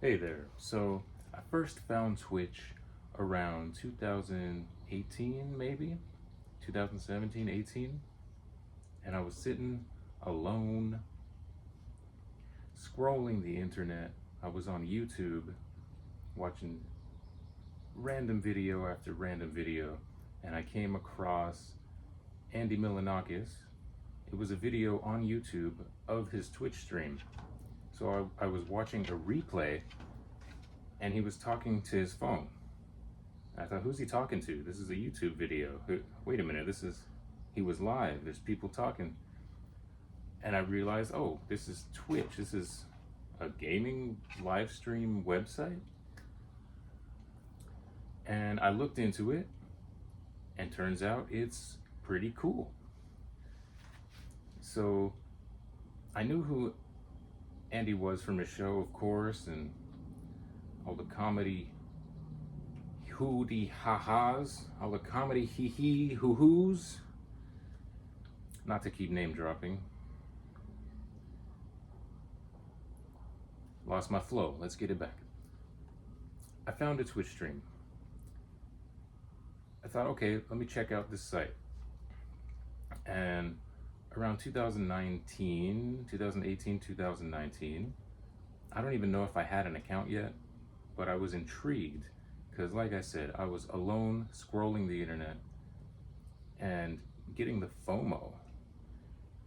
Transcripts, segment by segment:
Hey there. So I first found Twitch around 2018, maybe 2017, 18, and I was sitting alone scrolling the internet. I was on YouTube watching random video after random video, and I came across Andy Milanakis. It was a video on YouTube of his Twitch stream. So I was watching a replay, and he was talking to his phone. I thought, who's he talking to? This is a YouTube video. Wait a minute, he was live. There's people talking. And I realized, oh, this is Twitch. This is a gaming live stream website. And I looked into it, and turns out it's pretty cool. So I knew who Andy was from his show, of course, and all the comedy hoo-dee ha-has, all the comedy hee-hee hoo-hoos. Not to keep name dropping. Lost my flow, let's get it back. I found a Twitch stream. I thought, okay, let me check out this site. And around 2018, 2019, I don't even know if I had an account yet, but I was intrigued because, like I said, I was alone scrolling the internet and getting the FOMO.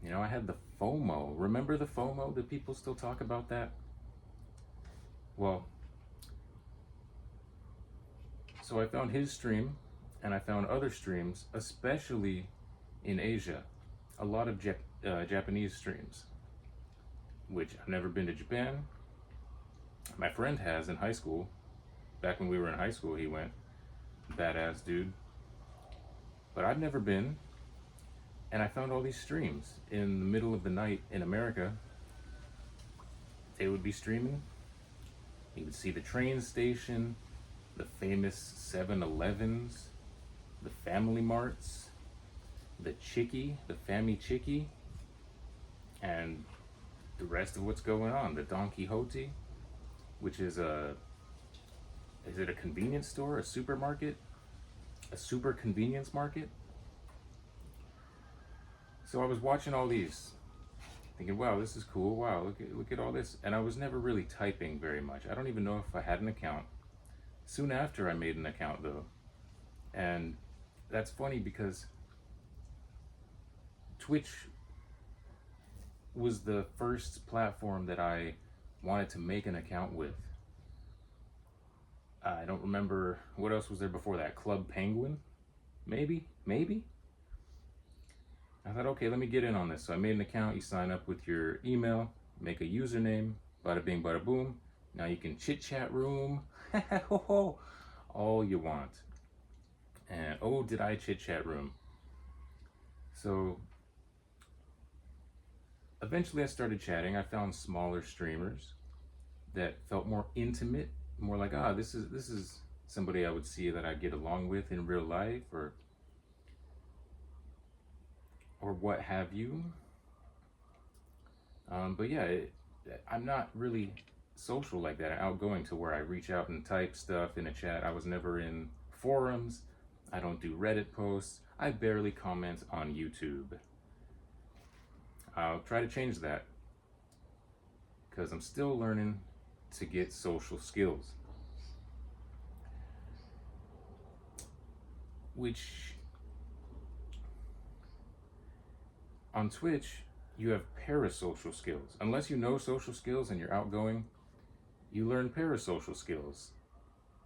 You know, I had the FOMO. Remember the FOMO? Do people still talk about that? Well, so I found his stream, and I found other streams, especially in Asia. A lot of Japanese streams, which I've never been to Japan. My friend has in high school. Back when we were in high school, he went. Badass dude. But I've never been. And I found all these streams in the middle of the night in America. They would be streaming. You would see the train station, the famous 7-Elevens, the Family Marts, the Chickie, the Fammy Chickie, and the rest of what's going on. The Don Quixote, which is it a convenience store, a supermarket, a super convenience market? So I was watching all these, thinking, wow, this is cool. Wow, look at all this. And I was never really typing very much. I don't even know if I had an account. Soon after I made an account though. And that's funny because Twitch was the first platform that I wanted to make an account with. I don't remember what else was there before that. Club Penguin? Maybe? I thought, okay, let me get in on this. So I made an account. You sign up with your email, make a username, bada bing, bada boom. Now you can chit chat room, all you want. And oh, did I chit chat room. So eventually I started chatting. I found smaller streamers that felt more intimate, more like, this is somebody I would see that I get along with in real life, or what have you. But yeah, I'm not really social like that, outgoing to where I reach out and type stuff in a chat. I was never in forums. I don't do Reddit posts. I barely comment on YouTube. I'll try to change that because I'm still learning to get social skills. Which, on Twitch, you have parasocial skills. Unless you know social skills and you're outgoing, you learn parasocial skills.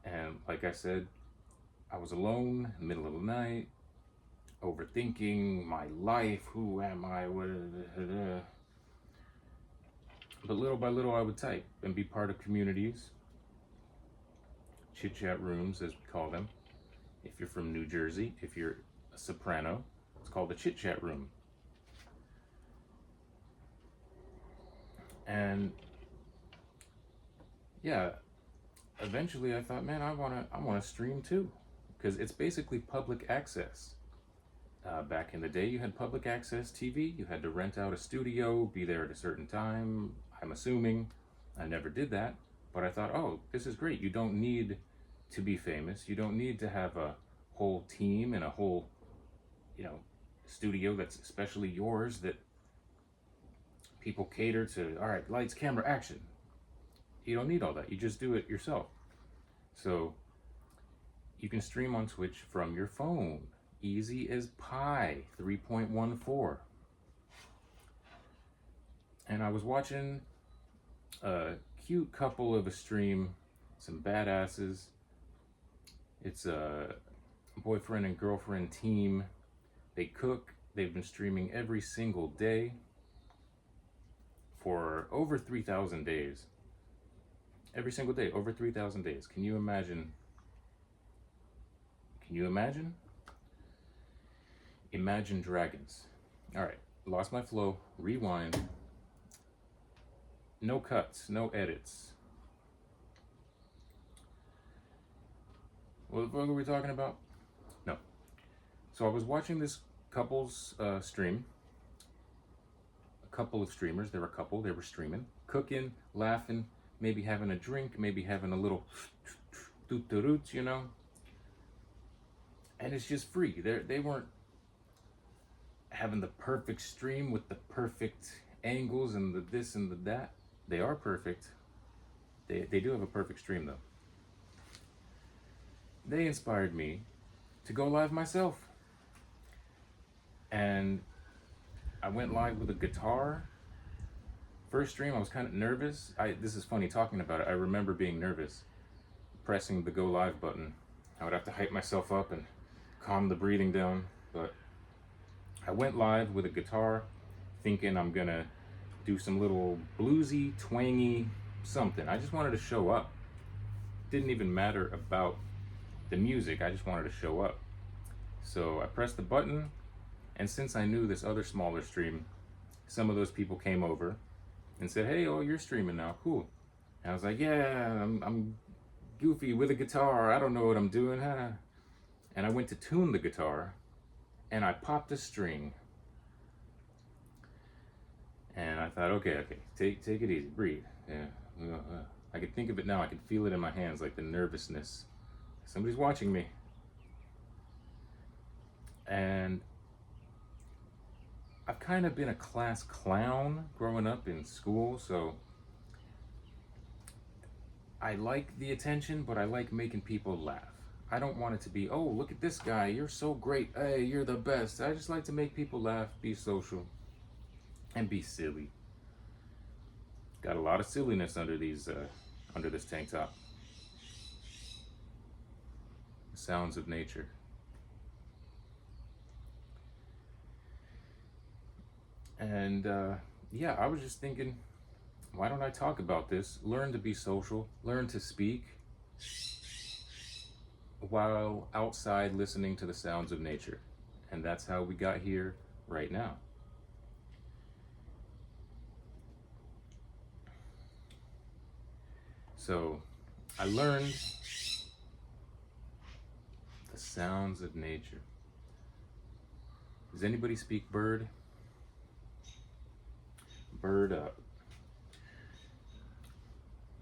And like I said, I was alone, middle of the night, overthinking my life, who am I, but little by little I would type and be part of communities, chit chat rooms as we call them. If you're from New Jersey, if you're a soprano, it's called a chit chat room. And yeah, eventually I thought, man, I wanna stream too, because it's basically public access. Back in the day, you had public access TV. You had to rent out a studio, be there at a certain time. I'm assuming I never did that. But I thought, oh, this is great. You don't need to be famous. You don't need to have a whole team and a whole, you know, studio that's especially yours, that people cater to. All right, lights, camera, action. You don't need all that. You just do it yourself. So you can stream on Twitch from your phone. Easy as pie, 3.14. And I was watching a cute couple of a stream, some badasses. It's a boyfriend and girlfriend team. They cook. They've been streaming every single day for over 3,000 days. Every single day, over 3,000 days. Can you imagine? Can you imagine? Imagine Dragons. All right, lost my flow. Rewind. No cuts, no edits. What the fuck are we talking about? No. So I was watching this couple's stream. A couple of streamers. They were a couple. They were streaming, cooking, laughing, maybe having a drink, maybe having a little toot, you know. And it's just free. They weren't having the perfect stream with the perfect angles and the this and the that. They are perfect. They do have a perfect stream though. They inspired me to go live myself. And I went live with a guitar. First stream, I was kind of nervous. This is funny talking about it. I remember being nervous, pressing the go live button. I would have to hype myself up and calm the breathing down. But I went live with a guitar, thinking I'm gonna do some little bluesy, twangy something. I just wanted to show up. Didn't even matter about the music. I just wanted to show up. So I pressed the button, and since I knew this other smaller stream, some of those people came over and said, "Hey, oh, you're streaming now, cool." And I was like, "Yeah, I'm goofy with a guitar. I don't know what I'm doing." And I went to tune the guitar, and I popped a string. And I thought, okay, take it easy, breathe. Yeah, I can think of it now. I can feel it in my hands, like the nervousness. Somebody's watching me. And I've kind of been a class clown growing up in school, so I like the attention, but I like making people laugh. I don't want it to be, oh, look at this guy, you're so great, hey, you're the best. I just like to make people laugh, be social, and be silly. Got a lot of silliness under this tank top. The sounds of nature. And yeah, I was just thinking, why don't I talk about this? Learn to be social, learn to speak while outside listening to the sounds of nature. And that's how we got here right now. So I learned the sounds of nature. Does anybody speak bird? Bird up.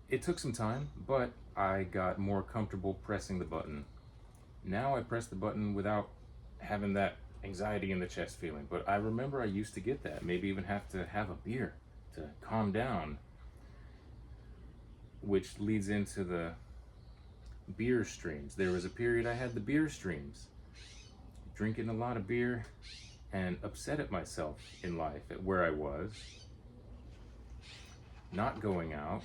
It took some time, but I got more comfortable pressing the button. Now I press the button without having that anxiety in the chest feeling. But I remember I used to get that, maybe even have to have a beer to calm down, which leads into the beer streams. There was a period I had the beer streams, drinking a lot of beer and upset at myself in life, at where I was, not going out.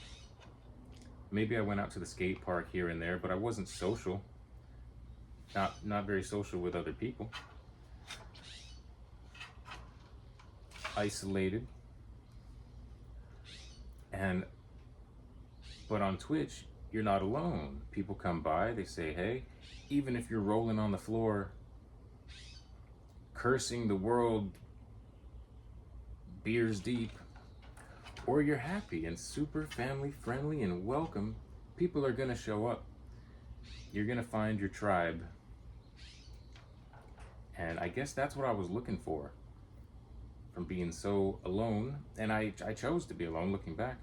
Maybe I went out to the skate park here and there, but I wasn't social. Not very social with other people. Isolated. But on Twitch, you're not alone. People come by, they say, hey, even if you're rolling on the floor, cursing the world, beers deep, or you're happy and super family friendly and welcome, people are gonna show up. You're gonna find your tribe. And I guess that's what I was looking for from being so alone. And I chose to be alone looking back.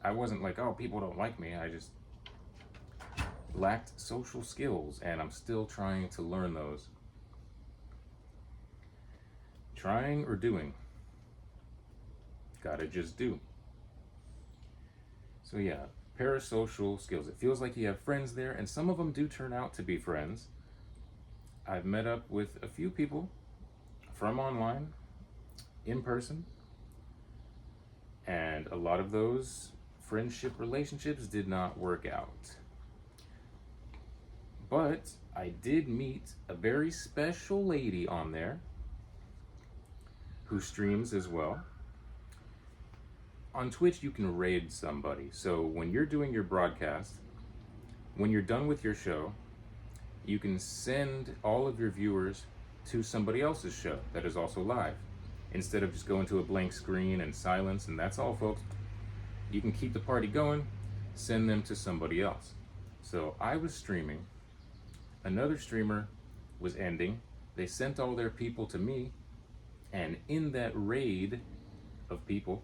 I wasn't like, oh, people don't like me. I just lacked social skills, and I'm still trying to learn those. Trying or doing? Gotta just do. So yeah, parasocial skills. It feels like you have friends there, and some of them do turn out to be friends. I've met up with a few people from online, in person, and a lot of those friendship relationships did not work out. But I did meet a very special lady on there who streams as well. On Twitch, you can raid somebody. So when you're doing your broadcast, when you're done with your show, you can send all of your viewers to somebody else's show that is also live. Instead of just going to a blank screen and silence, and that's all, folks. You can keep the party going, send them to somebody else. So I was streaming, another streamer was ending, they sent all their people to me, and in that raid of people,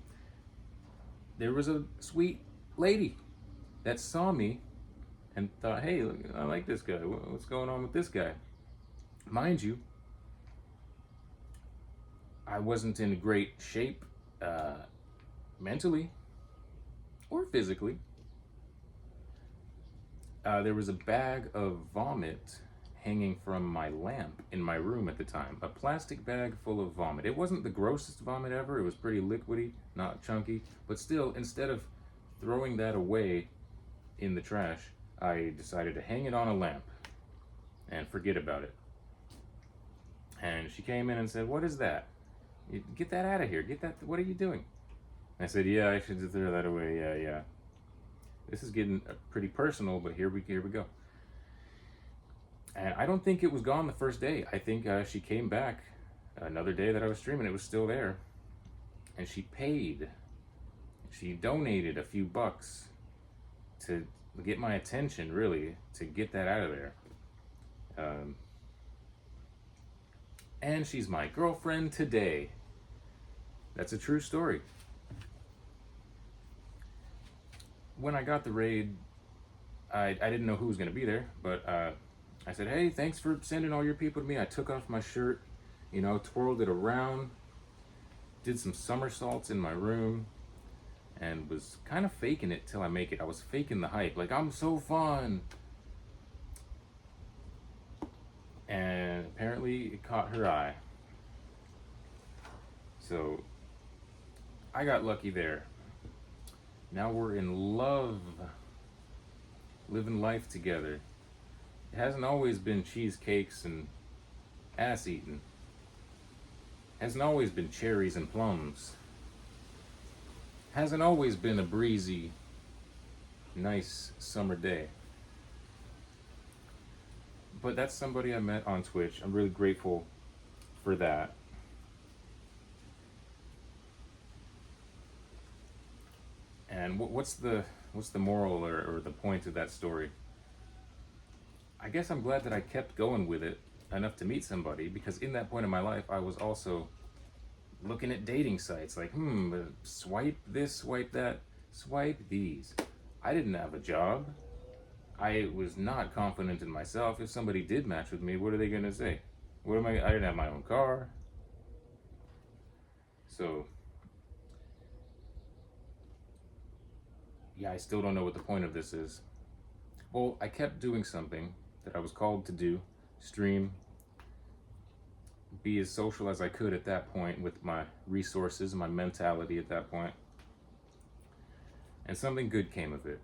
there was a sweet lady that saw me and thought, hey, I like this guy. What's going on with this guy? Mind you, I wasn't in great shape mentally or physically. There was a bag of vomit hanging from my lamp in my room at the time. A plastic bag full of vomit. It wasn't the grossest vomit ever. It was pretty liquidy, not chunky. But still, instead of throwing that away in the trash, I decided to hang it on a lamp and forget about it. And she came in and said, what is that? Get that out of here. Get that. What are you doing? I said, yeah, I should throw that away. Yeah. This is getting pretty personal, but here we go. And I don't think it was gone the first day. I think she came back another day that I was streaming. It was still there. And she paid. She donated a few bucks to get my attention, really, to get that out of there. And she's my girlfriend today. That's a true story. When I got the raid, I didn't know who was going to be there, but I said, hey, thanks for sending all your people to me. I took off my shirt, twirled it around, did some somersaults in my room, and was kind of faking it till I make it. I was faking the hype, like, I'm so fun. And apparently it caught her eye. So I got lucky there. Now we're in love, living life together. It hasn't always been cheesecakes and ass eating. It hasn't always been cherries and plums. It hasn't always been a breezy, nice summer day. But that's somebody I met on Twitch. I'm really grateful for that. And what's the moral or the point of that story? I guess I'm glad that I kept going with it enough to meet somebody, because in that point in my life, I was also looking at dating sites like, swipe this, swipe that, swipe these. I didn't have a job. I was not confident in myself. If somebody did match with me, what are they gonna say? I didn't have my own car. So, yeah, I still don't know what the point of this is. Well, I kept doing something that I was called to do, stream, be as social as I could at that point with my resources, my mentality at that point. And something good came of it.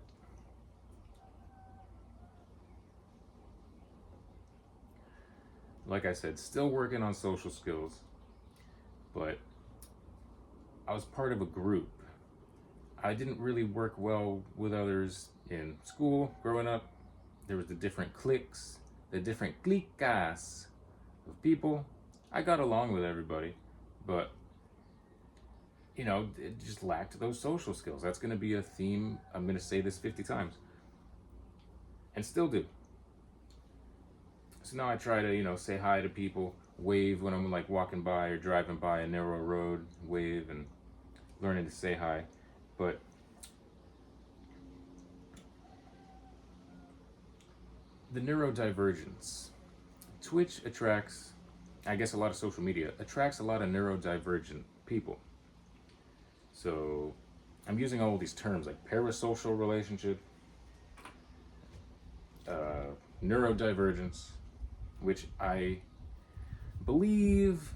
Like I said, still working on social skills, but I was part of a group. I didn't really work well with others in school growing up. There was the different cliques, the different cliques of people. I got along with everybody, but it just lacked those social skills. That's going to be a theme. I'm going to say this 50 times and still do. So now I try to, say hi to people, wave when I'm like walking by or driving by a narrow road, wave and learning to say hi. But the neurodivergence. Twitch attracts, I guess a lot of social media attracts a lot of neurodivergent people. So I'm using all of these terms like parasocial relationship, neurodivergence, which I believe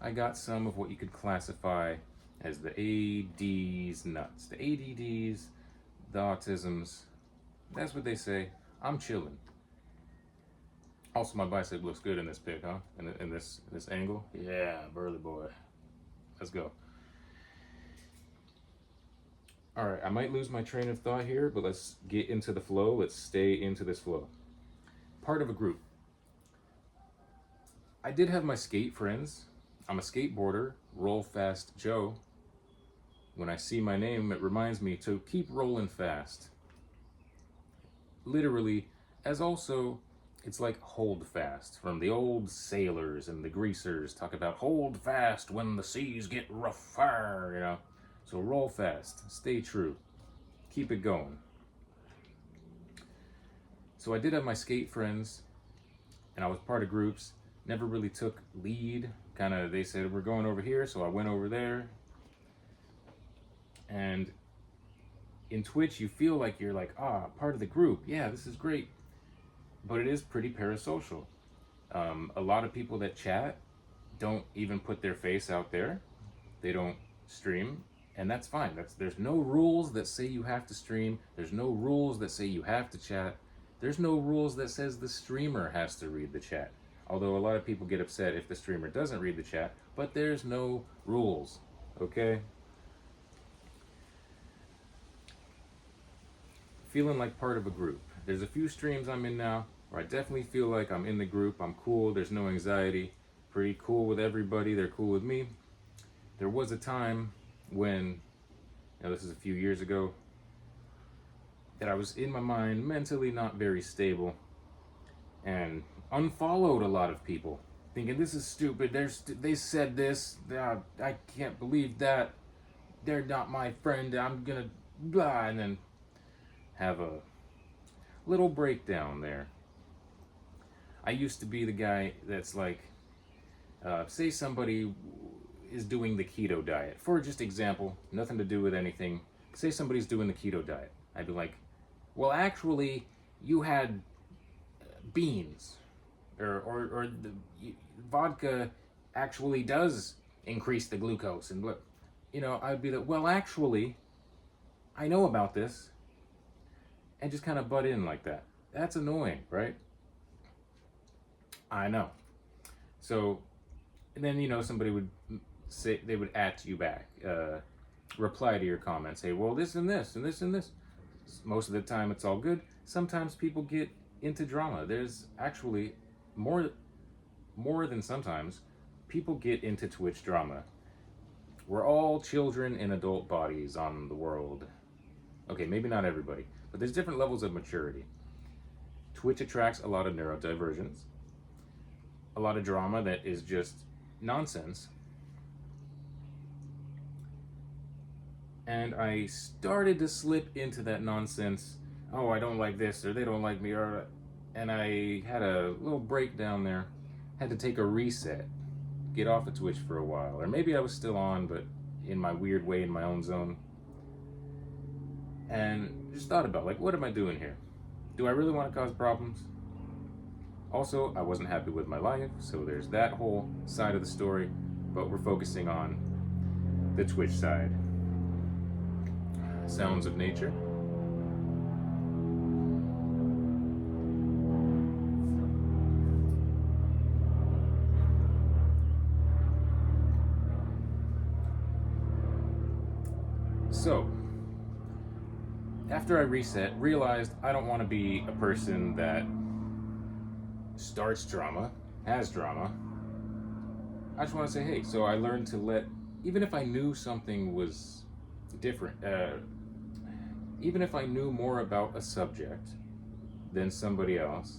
I got some of what you could classify as the AD's nuts. The ADDs, the autisms, that's what they say. I'm chilling. Also, my bicep looks good in this pic, huh? In this angle. Yeah, burly boy. Let's go. All right, I might lose my train of thought here, but let's get into the flow. Let's stay into this flow. Part of a group. I did have my skate friends. I'm a skateboarder, RollFastJooooooe. When I see my name, it reminds me to keep rolling fast. Literally, as also, it's like hold fast. From the old sailors and the greasers talk about hold fast when the seas get rougher, you know. So roll fast, stay true, keep it going. So I did have my skate friends, and I was part of groups, never really took lead. Kind of, they said, we're going over here, so I went over there. And in Twitch, you feel like you're like, part of the group. Yeah, this is great. But it is pretty parasocial. A lot of people that chat don't even put their face out there. They don't stream, and that's fine. There's no rules that say you have to stream. There's no rules that say you have to chat. There's no rules that says the streamer has to read the chat. Although a lot of people get upset if the streamer doesn't read the chat, but there's no rules, okay? Feeling like part of a group. There's a few streams I'm in now where I definitely feel like I'm in the group. I'm cool, there's no anxiety, pretty cool with everybody, they're cool with me. There was a time when, this is a few years ago, that I was in my mind mentally not very stable and unfollowed a lot of people, thinking this is stupid, they said this, I can't believe that, they're not my friend, I'm gonna blah, and then have a little breakdown there. I used to be the guy that's like, say somebody is doing the keto diet. For just example, nothing to do with anything. Say somebody's doing the keto diet. I'd be like, well, actually, you had beans, or the vodka actually does increase the glucose, and I'd be like, well, actually, I know about this, and just kind of butt in like that. That's annoying, right? I know. So, and then, somebody would say, they would at you back, reply to your comments, say, well, this and this and this and this. Most of the time it's all good. Sometimes people get into drama. There's actually more than sometimes, people get into Twitch drama. We're all children in adult bodies on the world. Okay, maybe not everybody, but there's different levels of maturity. Twitch attracts a lot of neurodivergence, a lot of drama that is just nonsense. And I started to slip into that nonsense. Oh, I don't like this, or they don't like me, and I had a little breakdown there. Had to take a reset, get off of Twitch for a while. Or maybe I was still on, but in my weird way, in my own zone. And just thought about, what am I doing here? Do I really want to cause problems? Also, I wasn't happy with my life, so there's that whole side of the story, but we're focusing on the Twitch side. Sounds of nature. So, after I realized I don't want to be a person that starts drama, has drama. I just want to say, hey, so I learned to even if I knew something was different, even if I knew more about a subject than somebody else,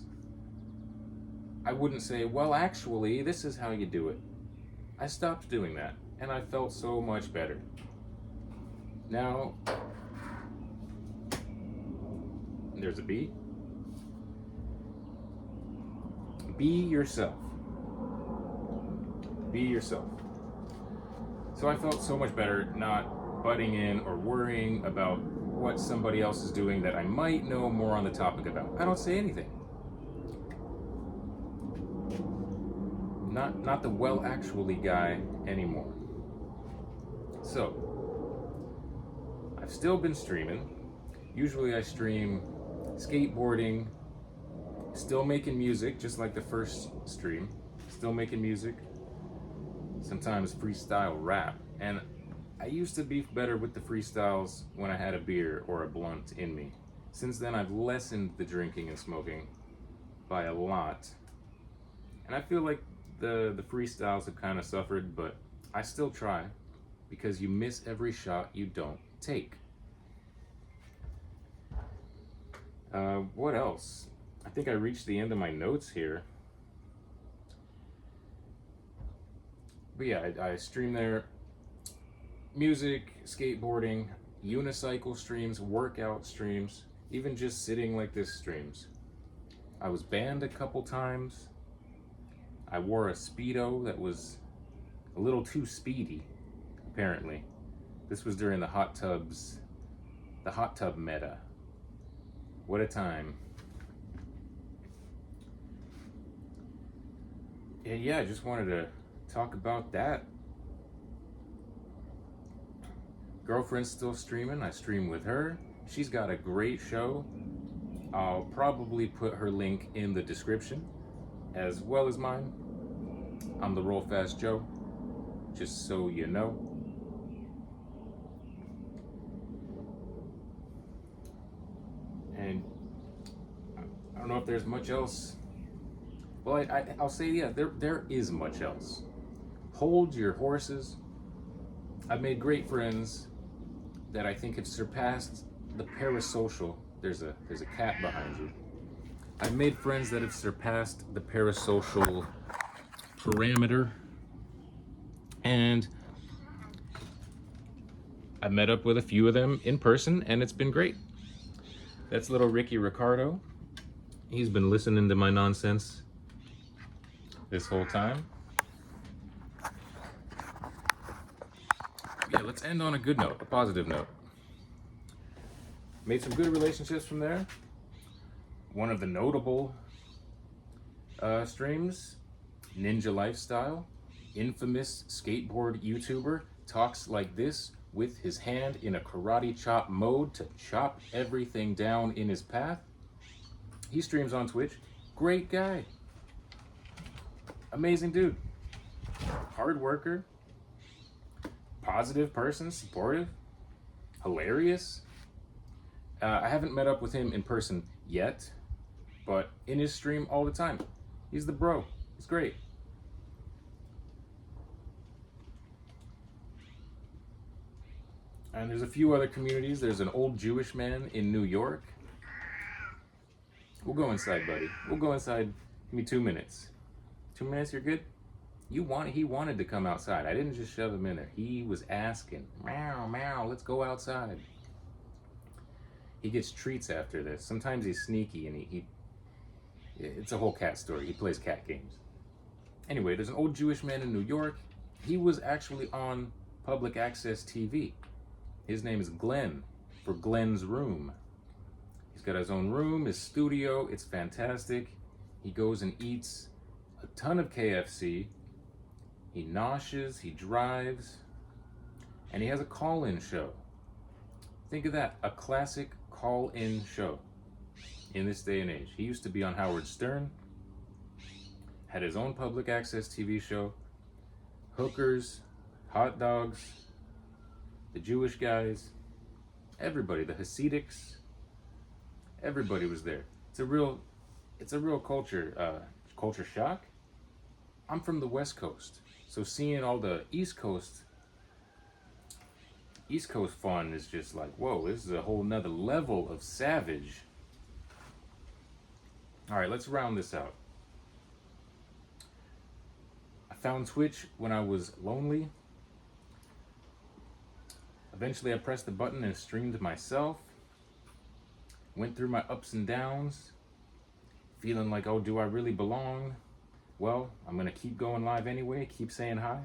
I wouldn't say, well, actually, this is how you do it. I stopped doing that, and I felt so much better. Now, there's a bee. Be yourself. Be yourself. So I felt so much better not butting in or worrying about what somebody else is doing that I might know more on the topic about. I don't say anything. Not the well actually guy anymore. So I've still been streaming. Usually I stream skateboarding, still making music, just like the first stream. Still making music. Sometimes freestyle rap. And I used to be better with the freestyles when I had a beer or a blunt in me. Since then I've lessened the drinking and smoking by a lot. And I feel like the freestyles have kind of suffered, but I still try because you miss every shot you don't take. What else? I think I reached the end of my notes here. But yeah, I stream there. Music, skateboarding, unicycle streams, workout streams, even just sitting like this streams. I was banned a couple times. I wore a Speedo that was a little too speedy, apparently. This was during the hot tub meta. What a time. And yeah, I just wanted to talk about that. Girlfriend's still streaming. I stream with her. She's got a great show. I'll probably put her link in the description, as well as mine. I'm the RollFastJooooooe, just so you know. And I don't know if there's much else. Well, I'll say, yeah, there is much else. Hold your horses. I've made great friends that I think have surpassed the parasocial. There's a cat behind you. I've made friends that have surpassed the parasocial parameter, and I met up with a few of them in person, and it's been great. That's little Ricky Ricardo. He's been listening to my nonsense this whole time. Yeah, let's end on a good note, a positive note. Made some good relationships from there. One of the notable streams, Ninja Lifestyle, infamous skateboard YouTuber, talks like this with his hand in a karate chop mode to chop everything down in his path. He streams on Twitch. Great guy. Amazing dude. Hard worker. Positive person, supportive, hilarious. I haven't met up with him in person yet, but in his stream all the time. He's the bro. He's great. And there's a few other communities. There's an old Jewish man in New York. We'll go inside, buddy. We'll go inside. Give me 2 minutes. 2 minutes, you're good? He wanted to come outside. I didn't just shove him in there. He was asking, meow, meow, let's go outside. He gets treats after this. Sometimes he's sneaky and it's a whole cat story. He plays cat games. Anyway, there's an old Jewish man in New York. He was actually on public access TV. His name is Glenn, for Glenn's Room. He's got his own room, his studio. It's fantastic. He goes and eats a ton of KFC. He noshes, he drives, and he has a call-in show. Think of that, a classic call-in show in this day and age. He used to be on Howard Stern, had his own public access TV show, hookers, hot dogs, the Jewish guys, everybody, the Hasidics, everybody was there. It's a real culture shock. I'm from the West Coast, so seeing all the East Coast fun is just like, whoa, this is a whole nother level of savage. All right, let's round this out. I found Twitch when I was lonely. Eventually I pressed the button and streamed myself. Went through my ups and downs, feeling like, oh, do I really belong? well, I'm gonna keep going live anyway, keep saying hi.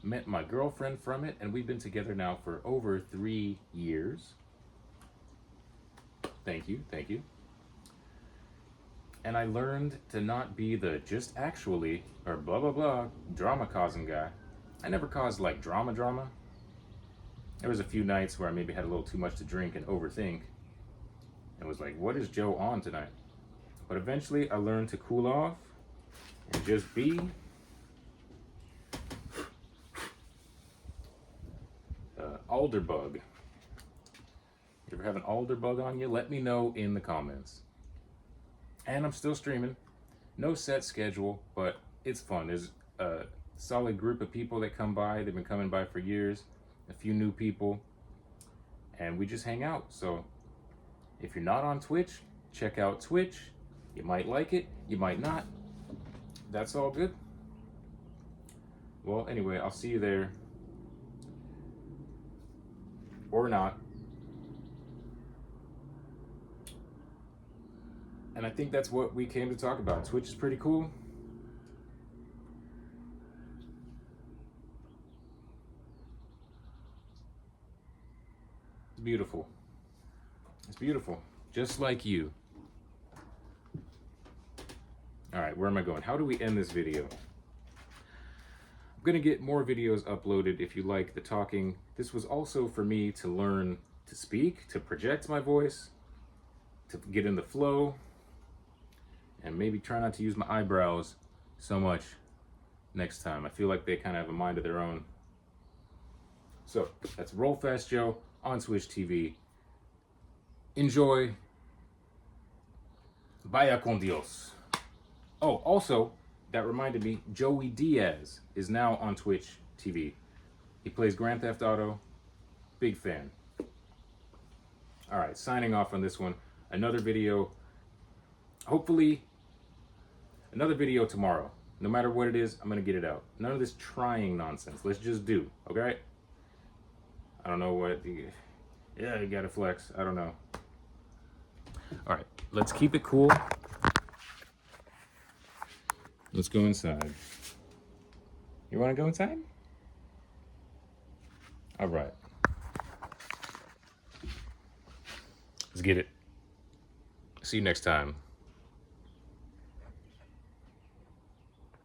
Met my girlfriend from it, and we've been together now for over 3 years. Thank you, thank you. And I learned to not be the just actually, or blah blah blah, drama causing guy. I never caused like drama. There was a few nights where I maybe had a little too much to drink and overthink, and was like, what is Joe on tonight? But eventually I learned to cool off and just be alderbug. You ever have an alderbug on you? Let me know in the comments. And I'm still streaming. No set schedule, but it's fun. There's a solid group of people that come by. They've been coming by for years. A few new people. And we just hang out. So if you're not on Twitch, check out Twitch. You might like it. You might not. That's all good. Well, anyway, I'll see you there. Or not. And I think that's what we came to talk about. Twitch is pretty cool. It's beautiful. It's beautiful. Just like you. All right, where am I going? How do we end this video? I'm gonna get more videos uploaded if you like the talking. This was also for me to learn to speak, to project my voice, to get in the flow, and maybe try not to use my eyebrows so much next time. I feel like they kind of have a mind of their own. So that's RollFastJooooooe on Twitch TV. Enjoy. Vaya con Dios. Oh, also, that reminded me, Joey Diaz is now on Twitch TV. He plays Grand Theft Auto. Big fan. All right, signing off on this one. Another video, hopefully, another video tomorrow. No matter what it is, I'm gonna get it out. None of this trying nonsense. Let's just do, okay? I don't know what, yeah, you gotta flex. I don't know. All right, let's keep it cool. Let's go inside. You wanna go inside? All right. Let's get it. See you next time.